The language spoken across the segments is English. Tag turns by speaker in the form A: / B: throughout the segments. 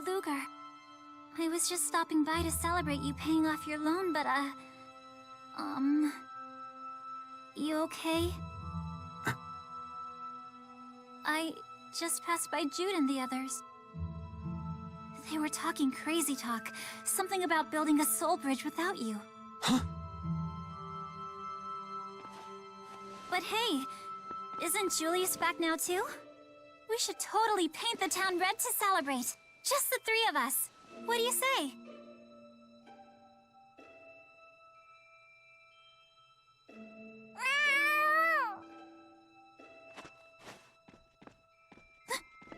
A: Luger. I was just stopping by to celebrate you paying off your loan, but, you okay? I just passed by Jude and the others. They were talking crazy talk. Something about building a soul bridge without you.
B: Huh?
A: But hey, isn't Julius back now too? We should totally paint the town red to celebrate. Just the three of us. What do you say?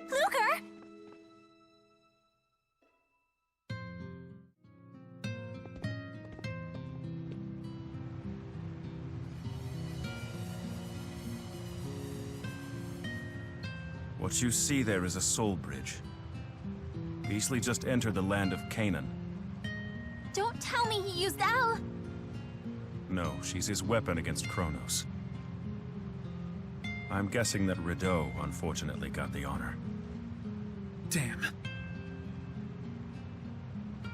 A: Luger!
C: What you see there is a soul bridge. Beasley just entered the land of Canaan.
A: Don't tell me he used Elle!
C: No, she's his weapon against Kronos. I'm guessing that Rideau, unfortunately, got the honor.
B: Damn.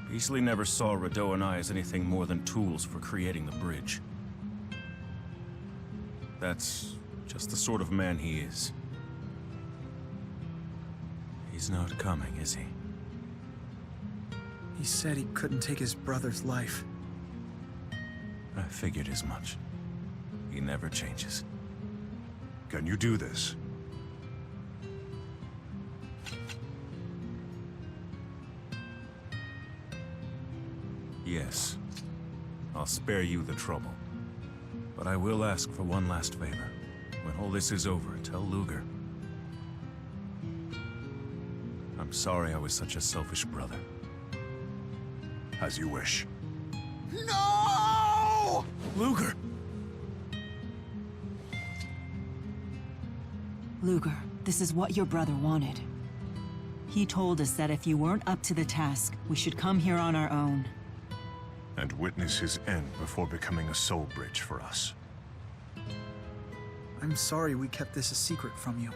C: Beasley never saw Rideau and I as anything more than tools for creating the bridge. That's just the sort of man he is. He's not coming, is he?
B: He said he couldn't take his brother's life.
C: I figured as much. He never changes.
D: Can you do this?
C: Yes. I'll spare you the trouble. But I will ask for one last favor. When all this is over, tell Luger. I'm sorry I was such a selfish brother.
D: As you wish.
B: No!
C: Luger!
E: Luger, this is what your brother wanted. He told us that if you weren't up to the task, we should come here on our own.
D: And witness his end before becoming a soul bridge for us.
B: I'm sorry we kept this a secret from you.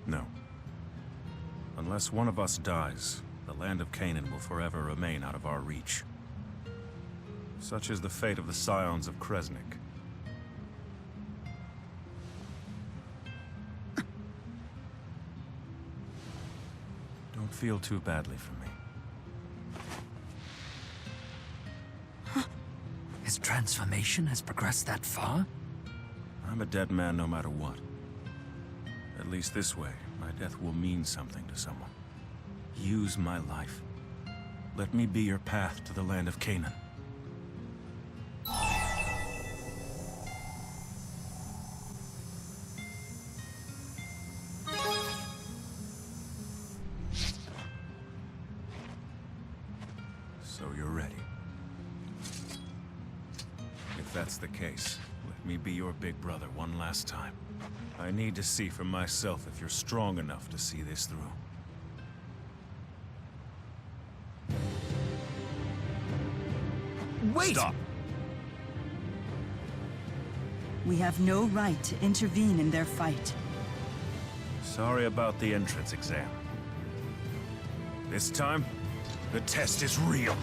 C: No. Unless one of us dies, the land of Canaan will forever remain out of our reach. Such is the fate of the scions of Kresnik. Don't feel too badly for me.
F: His transformation has progressed that far?
C: I'm a dead man no matter what. At least this way, my death will mean something to someone. Use my life. Let me be your path to the land of Canaan. So you're ready. If that's the case, let me be your big brother one last time. I need to see for myself if you're strong enough to see this through.
B: Wait!
D: Stop!
E: We have no right to intervene in their fight.
C: Sorry about the entrance exam. This time, the test is real.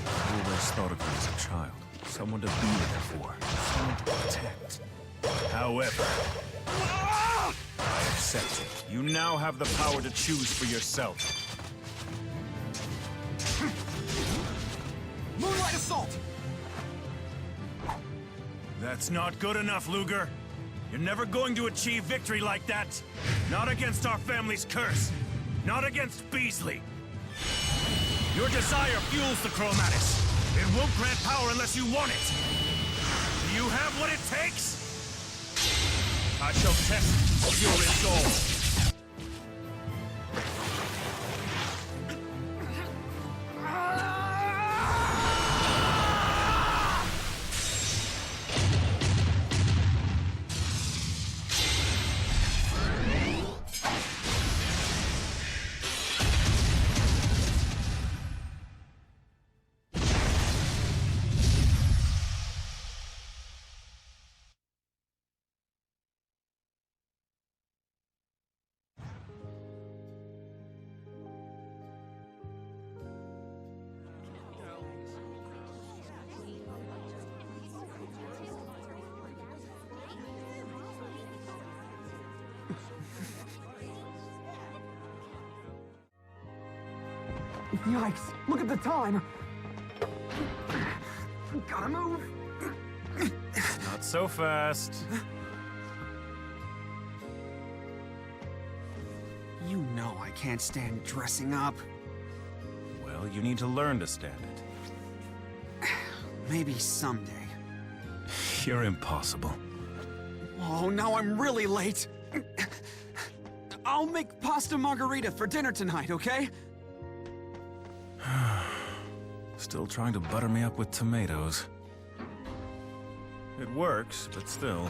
C: I always thought of you as a child. Someone to be there for. Someone to protect. However, I accept it. You now have the power to choose for yourself.
B: Moonlight Assault!
C: That's not good enough, Luger. You're never going to achieve victory like that. Not against our family's curse. Not against Beasley. Your desire fuels the Chromatis. It won't grant power unless you want it. Do you have what it takes? I shall test your resolve.
G: Yikes, look at the time! Gotta move!
C: Not so fast.
G: You know I can't stand dressing up.
C: Well, you need to learn to stand it.
G: Maybe someday.
C: You're impossible.
G: Oh, now I'm really late! I'll make pasta margarita for dinner tonight, okay?
C: Still trying to butter me up with tomatoes. It works, but still.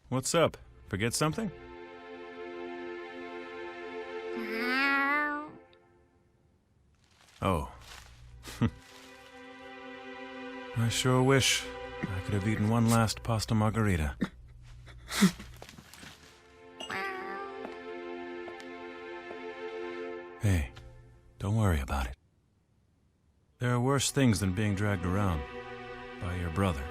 C: What's up? Forget something? Oh. I sure wish I could have eaten one last pasta margarita. Hey, don't worry about it. There are worse things than being dragged around by your brother.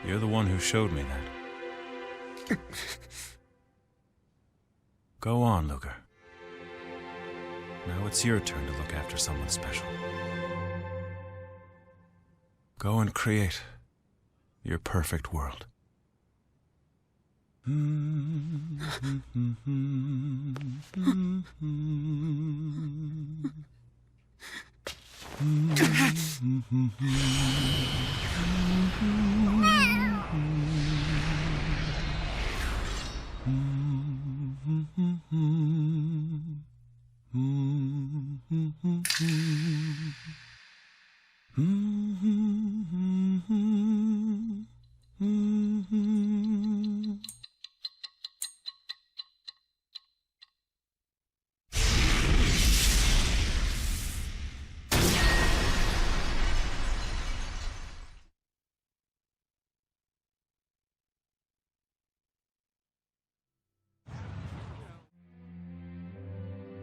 C: You're the one who showed me that. Go on, Luger. Now it's your turn to look after someone special. Go and create your perfect world.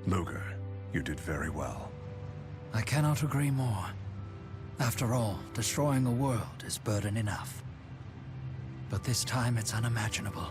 D: Luger, you did very well.
F: I cannot agree more. After all, destroying a world is burden enough. But this time it's unimaginable.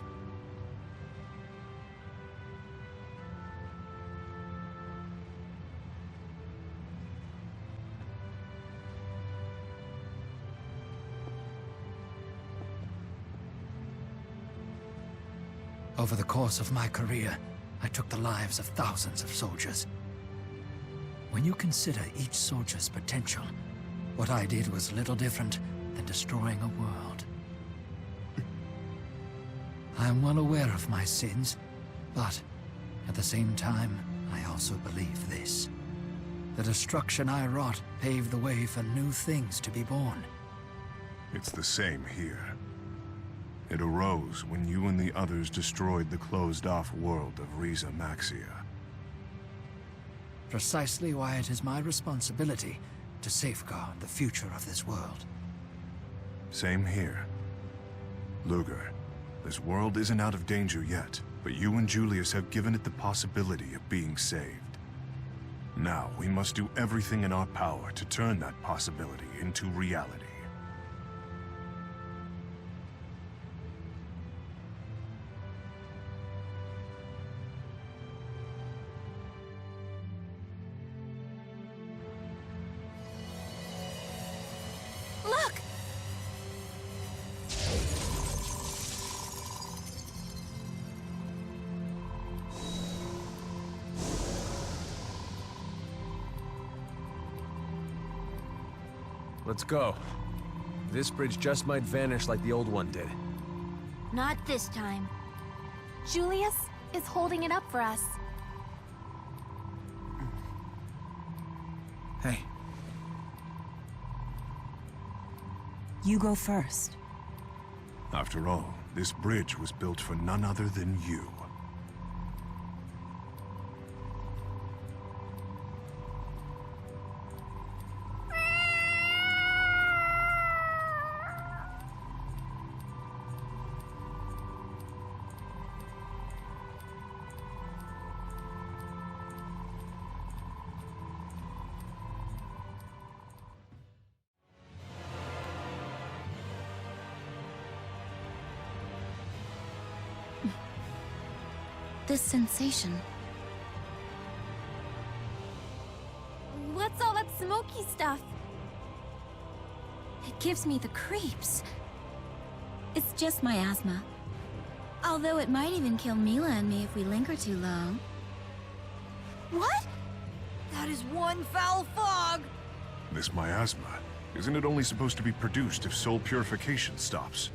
F: Over the course of my career, I took the lives of thousands of soldiers. When you consider each soldier's potential, what I did was little different than destroying a world. I am well aware of my sins, but at the same time, I also believe this. The destruction I wrought paved the way for new things to be born.
D: It's the same here. It arose when you and the others destroyed the closed-off world of Riza Maxia.
F: Precisely why it is my responsibility to safeguard the future of this world.
D: Same here. Luger, this world isn't out of danger yet, but you and Julius have given it the possibility of being saved. Now, we must do everything in our power to turn that possibility into reality.
A: Look!
H: Let's go. This bridge just might vanish like the old one did.
I: Not this time.
A: Julius is holding it up for us.
B: Hey,
E: You go first.
D: After all, this bridge was built for none other than you.
I: This sensation.
A: What's all that smoky stuff? It gives me the creeps.
I: It's just my asthma. Although it might even kill Mila and me if we linger too long.
A: What? That is one foul fog!
D: This miasma, isn't it only supposed to be produced if soul purification stops?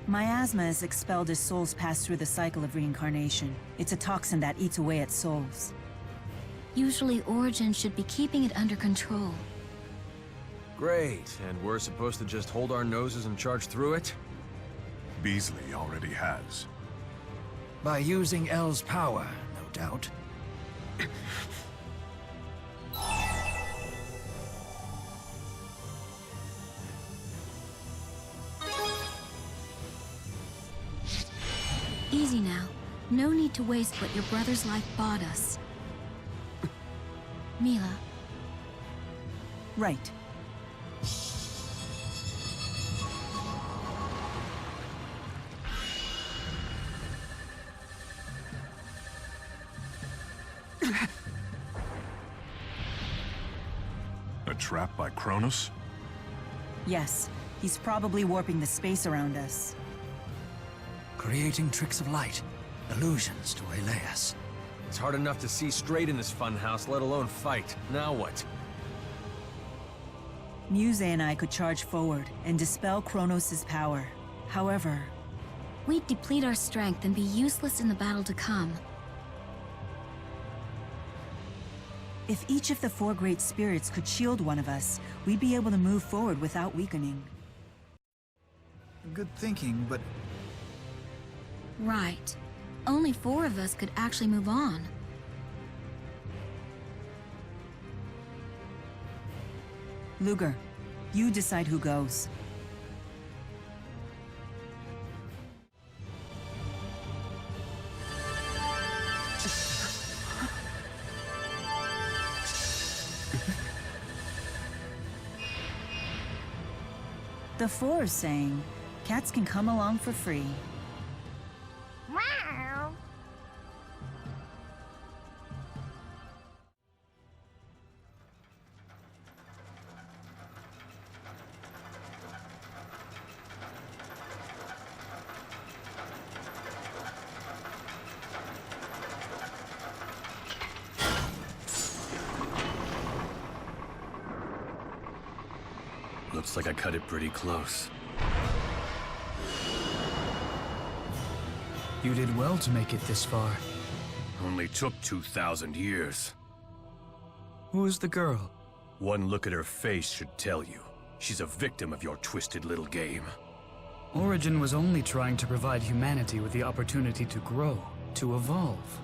E: Miasma is expelled as souls pass through the cycle of reincarnation. It's a toxin that eats away at souls.
I: Usually Origin should be keeping it under control.
H: Great, and we're supposed to just hold our noses and charge through it?
D: Beasley already has.
F: By using L's power, no doubt.
I: Easy now. No need to waste what your brother's life bought us. Mila.
E: Right.
D: A trap by Kronos?
E: Yes. He's probably warping the space around us.
F: Creating tricks of light, illusions to waylay us.
H: It's hard enough to see straight in this funhouse, let alone fight. Now what?
E: Muse and I could charge forward and dispel Kronos' power. However,
I: We'd deplete our strength and be useless in the battle to come.
E: if each of the four great spirits could shield one of us, we'd be able to move forward without weakening.
B: good thinking, but
I: Right. Only 4 of us could actually move on.
E: Luger, you decide who goes. The Four is saying, cats can come along for free.
H: Looks like I cut it pretty close.
J: You did well to make it this far.
H: Only took 2,000 years.
J: Who is the girl?
H: One look at her face should tell you. She's a victim of your twisted little game.
J: Origin was only trying to provide humanity with the opportunity to grow, to evolve.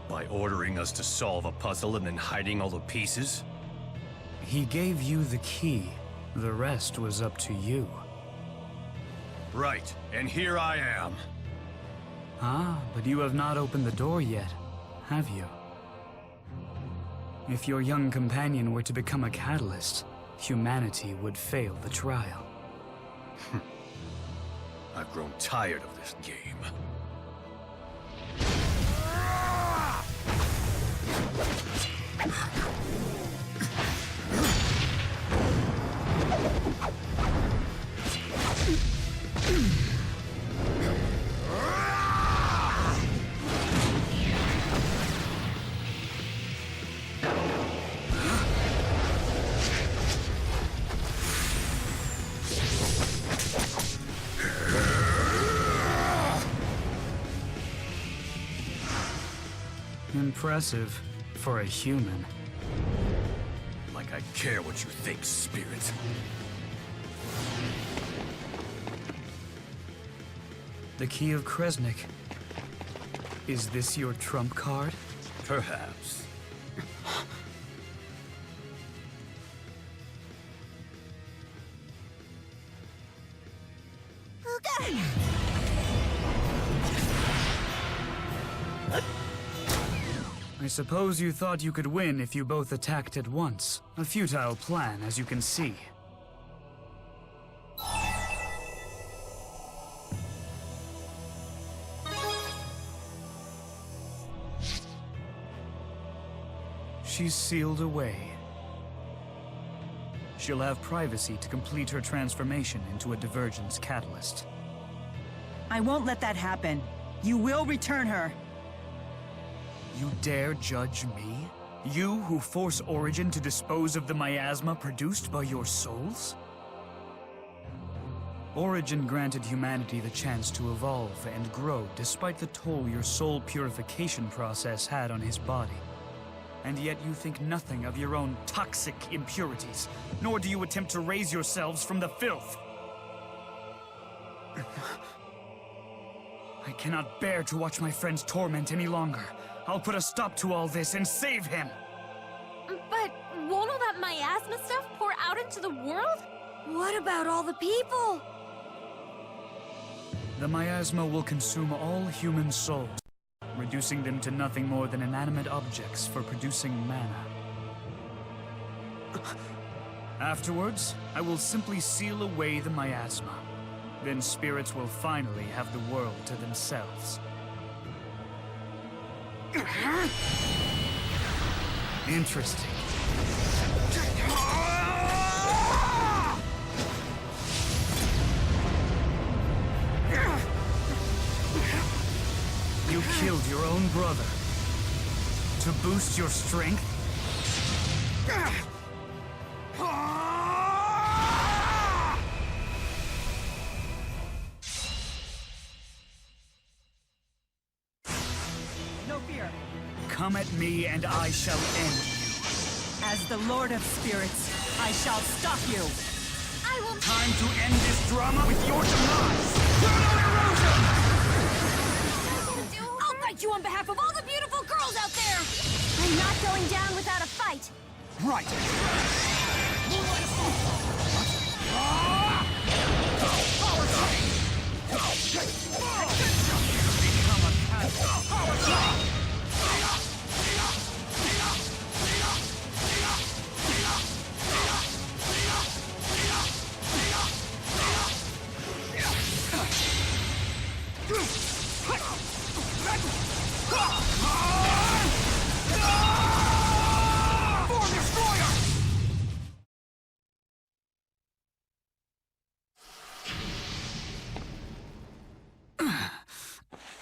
H: By ordering us to solve a puzzle and then hiding all the pieces?
J: He gave you the key. The rest was up to you.
H: Right, and here I am.
J: Ah, but you have not opened the door yet, have you? If your young companion were to become a catalyst, humanity would fail the trial.
H: I've grown tired of this game.
J: Impressive for a human.
H: Like I care what you think, spirit.
J: The key of Kresnik. Is this your trump card?
H: Perhaps.
J: I suppose you thought you could win if you both attacked at once. A futile plan, as you can see. She's sealed away. She'll have privacy to complete her transformation into a divergence catalyst.
E: I won't let that happen. You will return her.
J: You dare judge me? You who force Origin to dispose of the miasma produced by your souls? Origin granted humanity the chance to evolve and grow despite the toll your soul purification process had on his body. And yet you think nothing of your own toxic impurities, nor do you attempt to raise yourselves from the filth. I cannot bear to watch my friend's torment any longer. I'll put a stop to all this and save him!
A: But won't all that miasma stuff pour out into the world? What about all the people?
J: The miasma will consume all human souls, reducing them to nothing more than inanimate objects for producing mana. Afterwards, I will simply seal away the miasma. Then spirits will finally have the world to themselves. Interesting. You killed your own brother. To boost your strength?
E: No fear.
J: Come at me and I shall end you.
E: As the Lord of Spirits, I shall stop you.
A: I will...
J: Time to end this drama with your demise! Chrono erosion!
A: I'll fight you on behalf of all the beautiful girls out there! I'm not going down without a fight.
G: Right.
J: Become a cat. Power shot!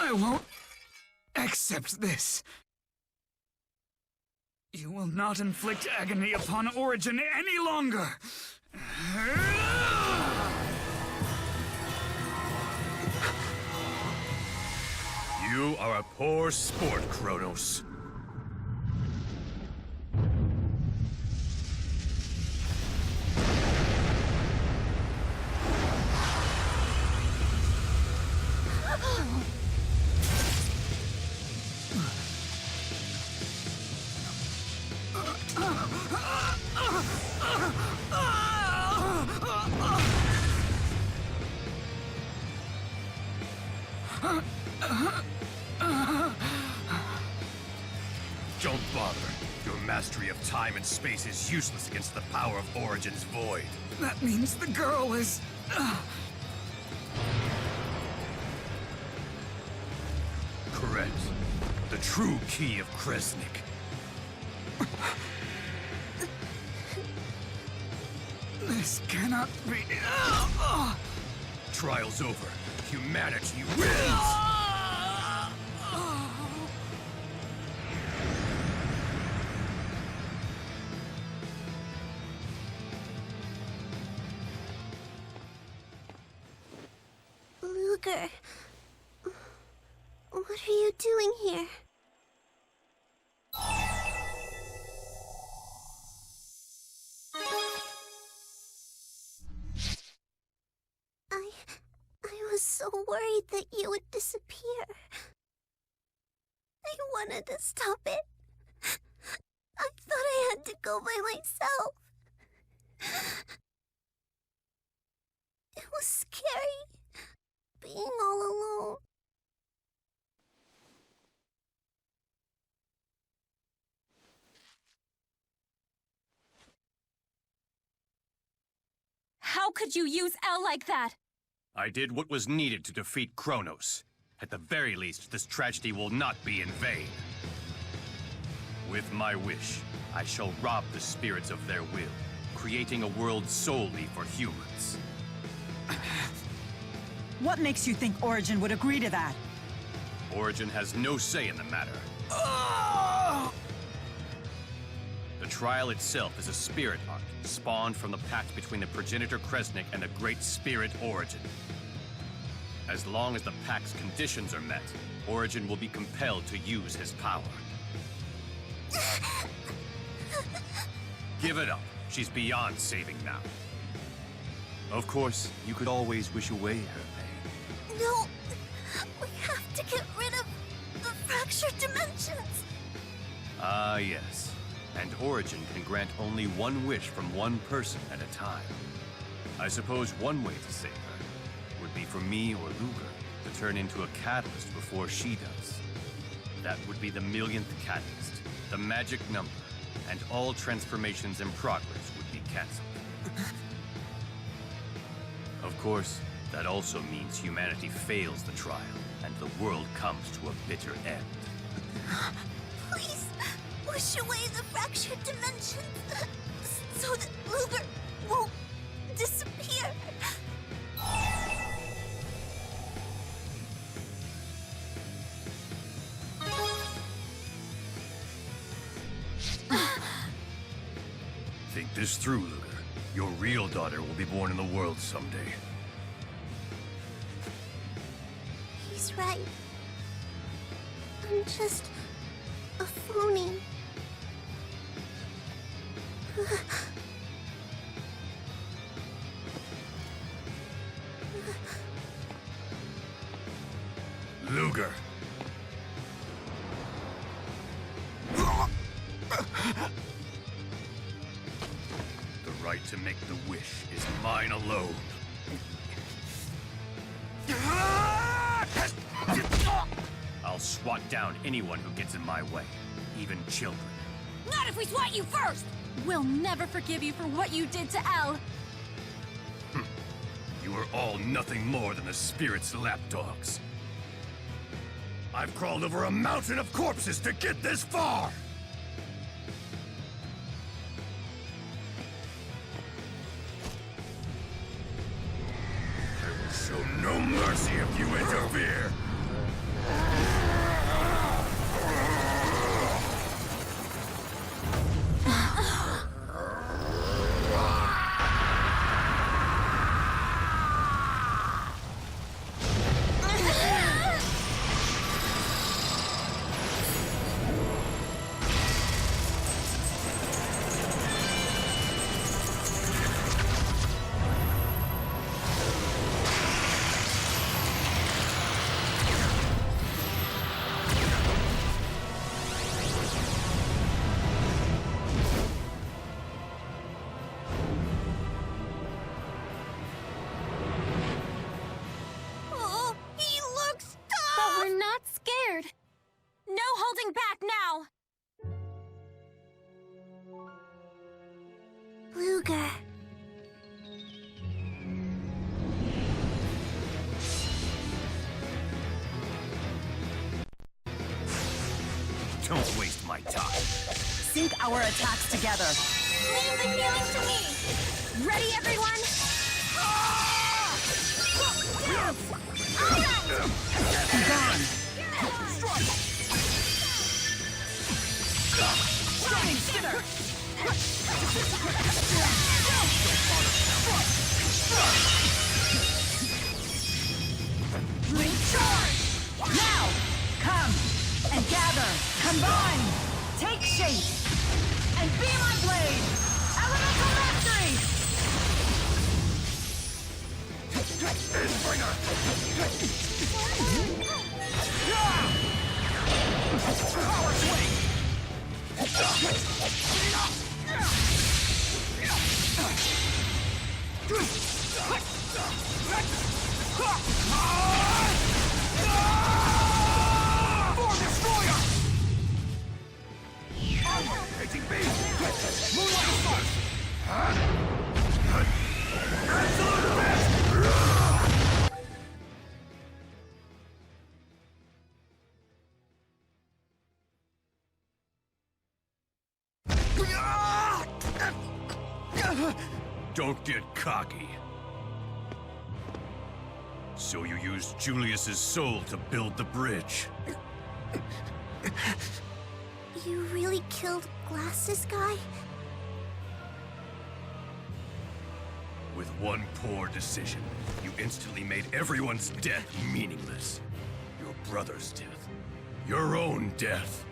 J: I won't accept this. You will not inflict agony upon Origin any longer.
C: You are a poor sport, Kronos. Don't bother. Your mastery of time and space is useless against the power of Origin's void.
J: That means the girl is...
C: Correct. The true key of Kresnik.
J: This cannot be...
C: Trial's over. Humanity wins!
K: Luger, what are you doing here? I was so worried that you would disappear. I wanted to stop it. I thought I had to go by myself. It was scary, being all alone.
A: How could you use L like that?
C: I did what was needed to defeat Kronos. At the very least, this tragedy will not be in vain. With my wish, I shall rob the spirits of their will, creating a world solely for humans.
E: What makes you think Origin would agree to that?
C: Origin has no say in the matter. The trial itself is a spirit art, spawned from the pact between the progenitor Kresnik and the great spirit Origin. As long as the pact's conditions are met, Origin will be compelled to use his power. Give it up. She's beyond saving now. Of course, you could always wish away her pain.
K: No, we have to get rid of the fractured dimensions.
C: Ah, yes. And Origin can grant only one wish from one person at a time. I suppose one way to save her would be for me or Luger to turn into a catalyst before she does. That would be the millionth catalyst, the magic number, and all transformations in progress would be cancelled. Of course, that also means humanity fails the trial, and the world comes to a bitter end.
K: Please, wish away the fractured dimensions so that Luger won't disappear.
C: Think this through, Luger. Your real daughter will be born in the world someday.
K: He's right. I'm just a phony.
C: Luger! The right to make the wish is mine alone. I'll swat down anyone who gets in my way, even children.
A: Not if we swat you first! We'll never forgive you for what you did to L.
C: You are all nothing more than the spirit's lapdogs. I've crawled over a mountain of corpses to get this far! I will show no mercy if you interfere! Don't waste my time.
E: Sync our attacks together.
A: Leave the healing to me! Ready, everyone?
E: Be gone.
G: Shining Skinner!
E: Recharge! Now! Come! And gather! Combine! Take shape! And be my blade! Elemental mastery!
G: Power swing! Form Destroyer! Armor taking beam! Moonlight Assault! Absolute best!
C: Don't get cocky. So you used Julius's soul to build the bridge.
K: You really killed Glasses Guy?
C: With one poor decision, you instantly made everyone's death meaningless. Your brother's death. Your own death.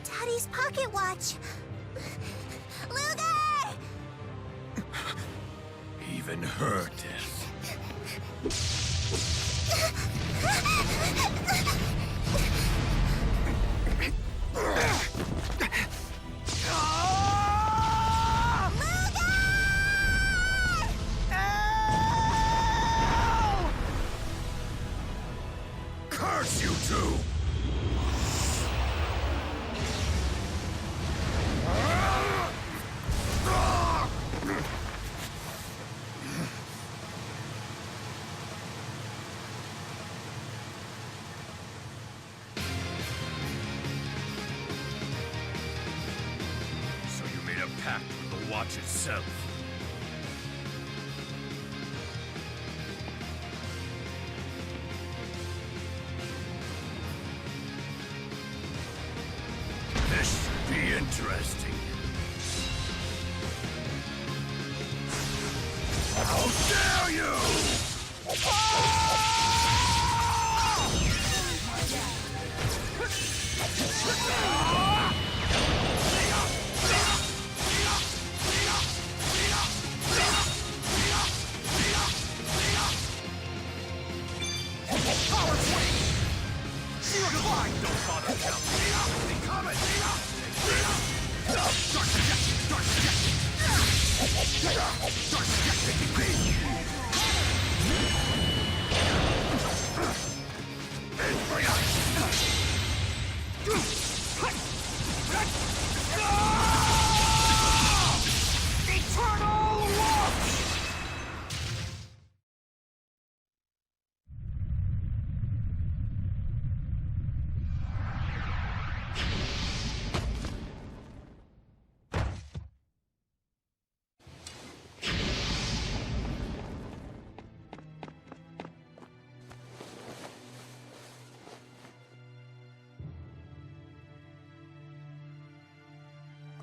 K: Daddy's pocket watch! Luger!
C: Even her death. Curse you two! So you made a pact with the watch itself. This should be interesting. How dare you!
G: Power swing! Zero divine! Don't bother counting! Comet! Dark projection! Dark projection! Dark projection! And bring up! Eternal warp!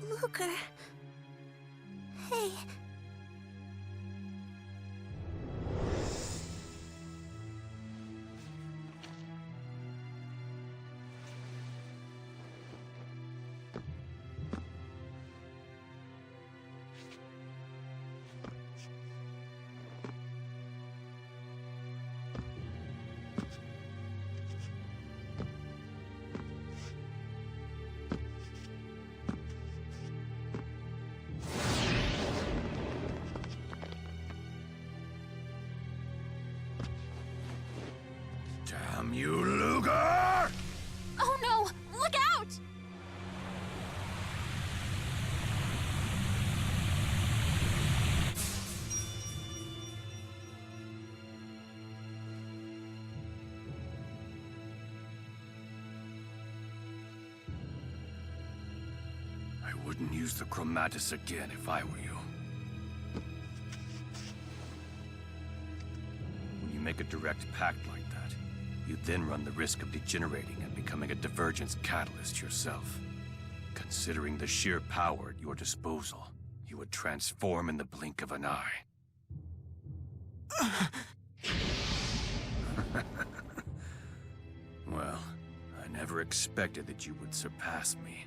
K: Luger. Hey.
C: Damn you, Luger!
A: Oh no! Look out!
G: I wouldn't use the chromatis again if I were you. When you make a direct pact like that, you then run the risk of degenerating and becoming a divergence catalyst yourself. Considering the sheer power at your disposal, you would transform in the blink of an eye. Well, I never expected that you would surpass me.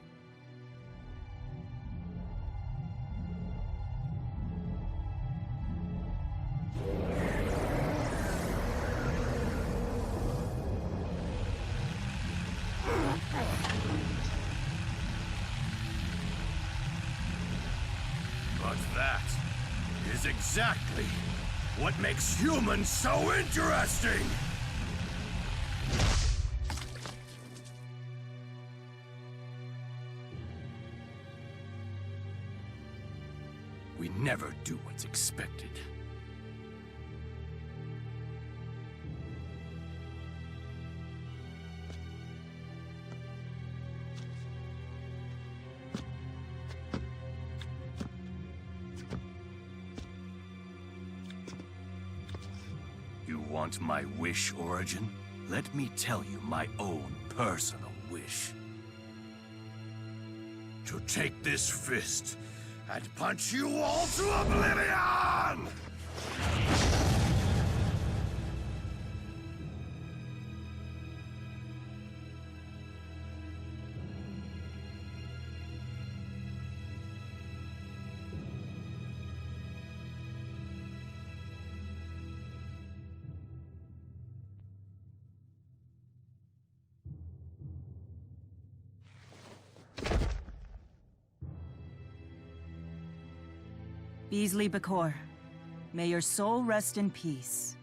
G: But that is exactly what makes humans so interesting! We never do what's expected. You want my wish, Origin? Let me tell you my own personal wish. To take this fist and punch you all to oblivion!
E: Beasley Bakor, may your soul rest in peace.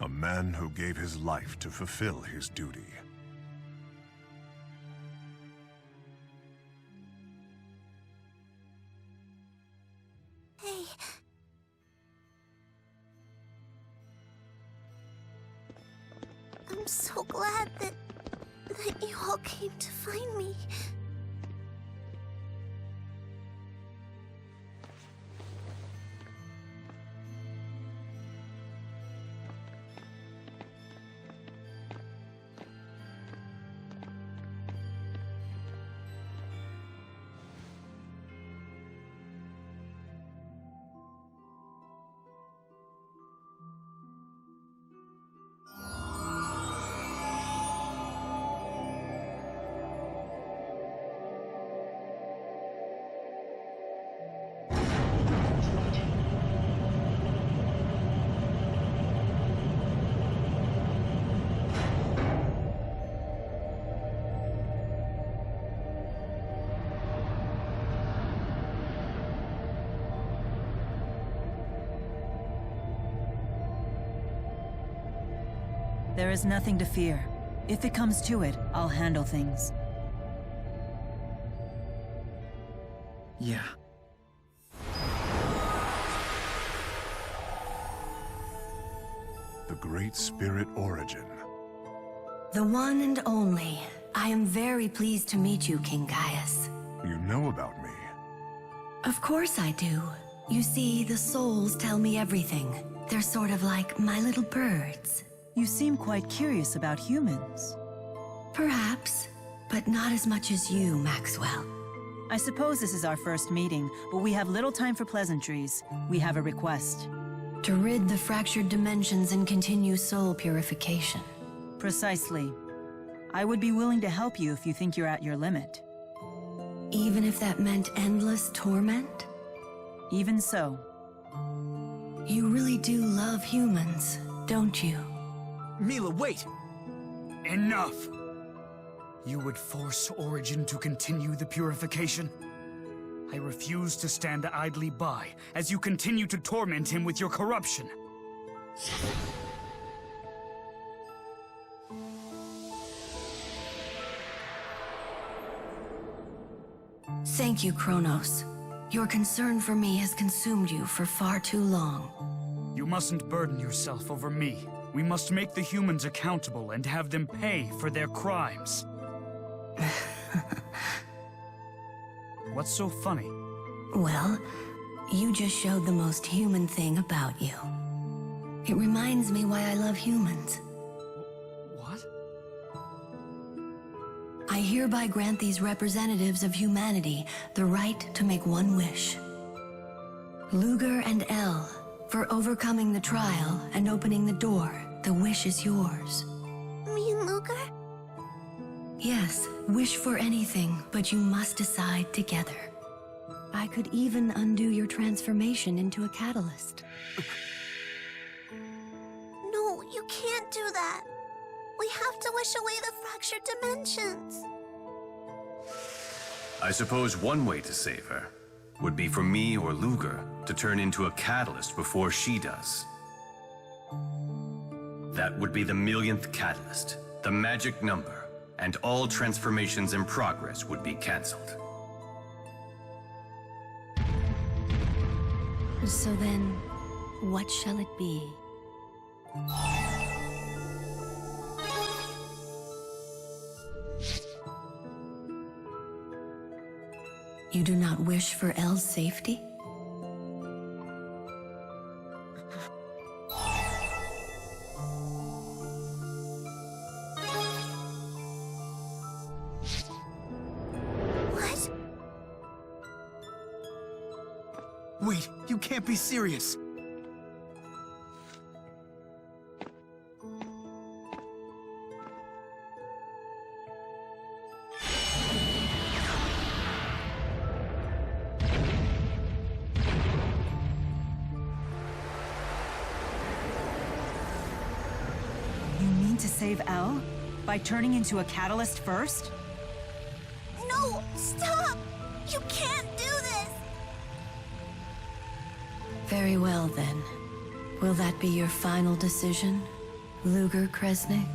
D: A man who gave his life to fulfill his duty.
K: Hey. I'm so glad that you all came to find me.
E: There is nothing to fear. If it comes to it, I'll handle things.
B: Yeah.
D: The Great Spirit Origin.
L: The one and only. I am very pleased to meet you, King Gaius.
D: You know about me.
L: Of course I do. You see, the souls tell me everything. They're sort of like my little birds.
E: You seem quite curious about humans.
L: Perhaps, but not as much as you, Maxwell.
E: I suppose this is our first meeting, but we have little time for pleasantries. We have a request.
L: To rid the fractured dimensions and continue soul purification.
E: Precisely. I would be willing to help you if you think you're at your limit.
L: Even if that meant endless torment?
E: Even so.
L: You really do love humans, don't you?
B: Mila, wait!
J: Enough! You would force Origin to continue the purification? I refuse to stand idly by as you continue to torment him with your corruption.
L: Thank you, Kronos. Your concern for me has consumed you for far too long.
J: You mustn't burden yourself over me. We must make the humans accountable and have them pay for their crimes. What's so funny?
L: Well, you just showed the most human thing about you. It reminds me why I love humans.
J: What?
L: I hereby grant these representatives of humanity the right to make one wish. Luger and El, for overcoming the trial and opening the door, the wish is yours.
K: Me and Luger?
L: Yes, wish for anything, but you must decide together. I could even undo your transformation into a catalyst.
K: No, you can't do that. We have to wish away the fractured dimensions.
G: I suppose one way to save her would be for me or Luger to turn into a catalyst before she does. That would be the millionth catalyst, the magic number, and all transformations in progress would be cancelled.
L: So then, what shall it be? You do not wish for Elle's safety?
K: What?
B: Wait, you can't be serious.
E: You mean to save Elle? By turning into a catalyst first?
K: No, stop! You can't do this!
L: Very well, then. Will that be your final decision, Luger Kresnik?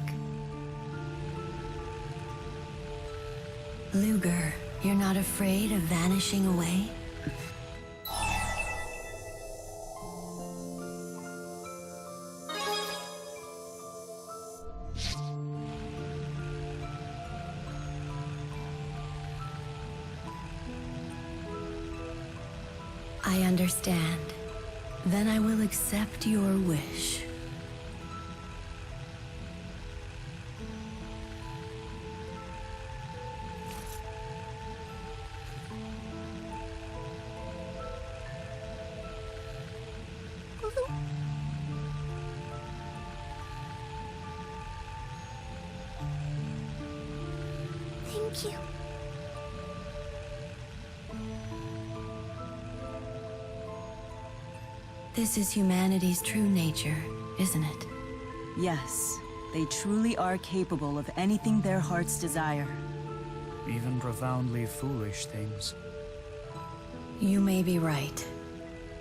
L: Luger, you're not afraid of vanishing away? I understand. Then I will accept your wish.
K: Thank you.
L: This is humanity's true nature, isn't it?
E: Yes, they truly are capable of anything their hearts desire.
J: Even profoundly foolish things.
L: You may be right.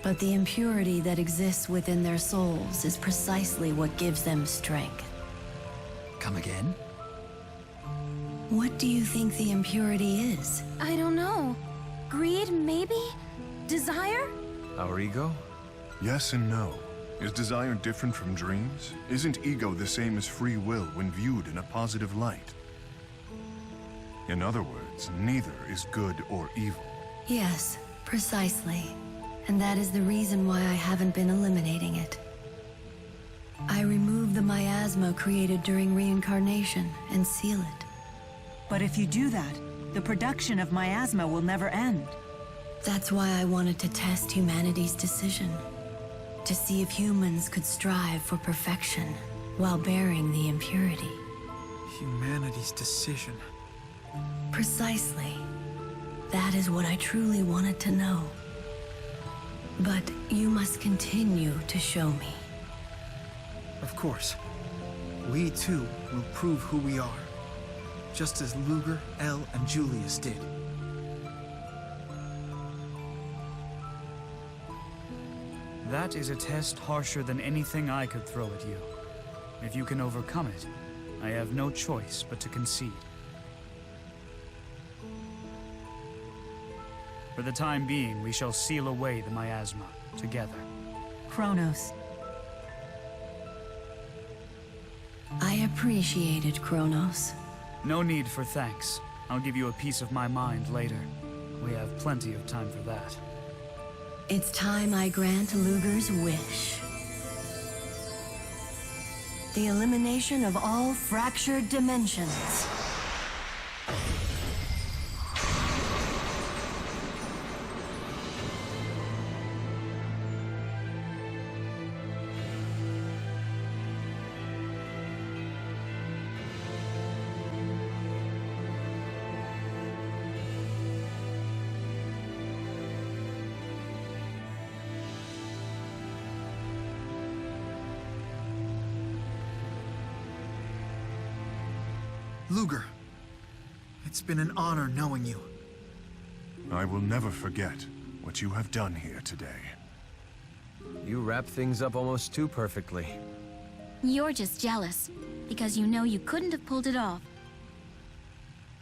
L: But the impurity that exists within their souls is precisely what gives them strength.
F: Come again?
L: What do you think the impurity is?
I: I don't know. Greed, maybe? Desire?
H: Our ego?
D: Yes and no. Is desire different from dreams? Isn't ego the same as free will when viewed in a positive light? In other words, neither is good or evil.
L: Yes, precisely. And that is the reason why I haven't been eliminating it. I remove the miasma created during reincarnation and seal it.
E: But if you do that, the production of miasma will never end.
L: That's why I wanted to test humanity's decision. To see if humans could strive for perfection while bearing the impurity.
B: Humanity's decision.
L: Precisely. That is what I truly wanted to know. But you must continue to show me.
B: Of course. We too will prove who we are. Just as Luger, Elle, and Julius did.
J: That is a test harsher than anything I could throw at you. If you can overcome it, I have no choice but to concede. For the time being, we shall seal away the miasma, together.
E: Kronos.
L: I appreciate it, Kronos.
J: No need for thanks. I'll give you a piece of my mind later. We have plenty of time for that.
L: It's time I grant Luger's wish. The elimination of all fractured dimensions.
B: Luger, it's been an honor knowing you.
D: I will never forget what you have done here today.
H: You wrap things up almost too perfectly.
I: You're just jealous, because you know you couldn't have pulled it off.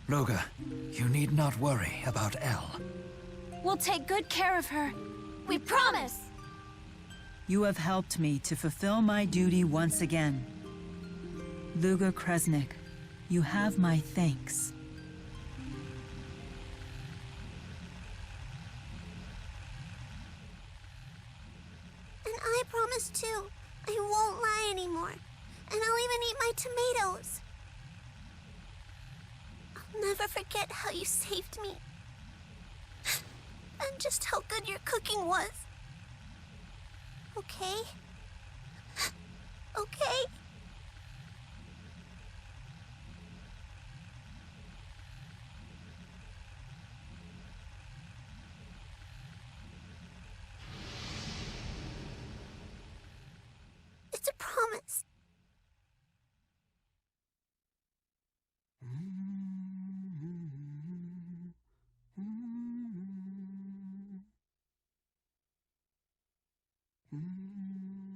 F: Luger, you need not worry about Elle.
A: We'll take good care of her. We promise!
E: You have helped me to fulfill my duty once again. Luger Kresnik, you have my thanks.
K: And I promise too, I won't lie anymore. And I'll even eat my tomatoes. I'll never forget how you saved me. And just how good your cooking was. Okay? Okay? It's a promise.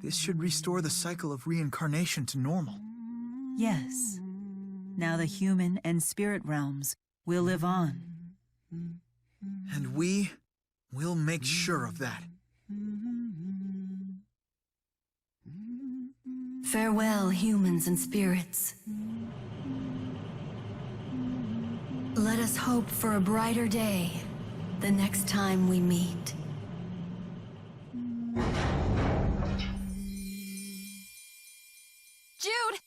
B: This should restore the cycle of reincarnation to normal.
E: Yes. Now the human and spirit realms will live on.
B: And we'll make sure of that.
L: Farewell, humans and spirits. Let us hope for a brighter day the next time we meet.
A: Jude!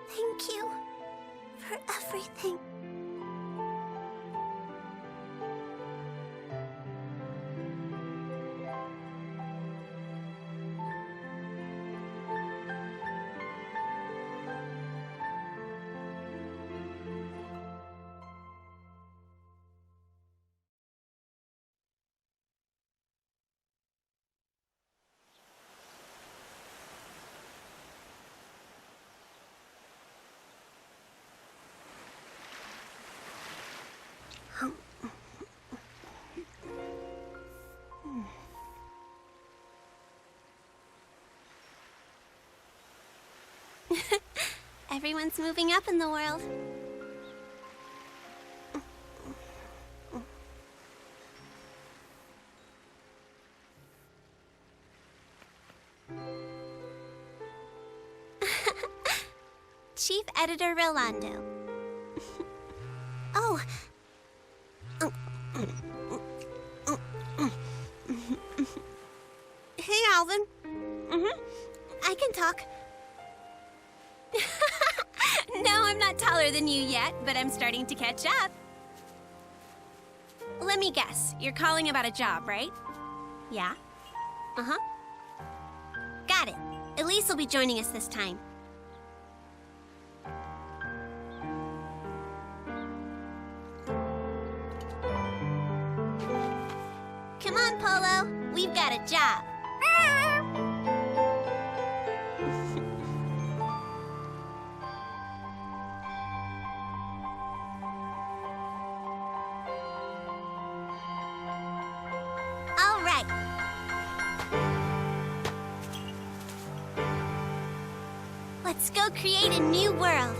K: Thank you for everything. Everyone's moving up in the world. Chief Editor Rolando. Oh. Hey, Alvin. I can talk.
A: No, I'm not taller than you yet, but I'm starting to catch up. Let me guess, you're calling about a job, right?
K: Yeah? Uh-huh. Got it. Elise will be joining us this time. Come on, Polo. We've got a job. All right. Let's go create a new world.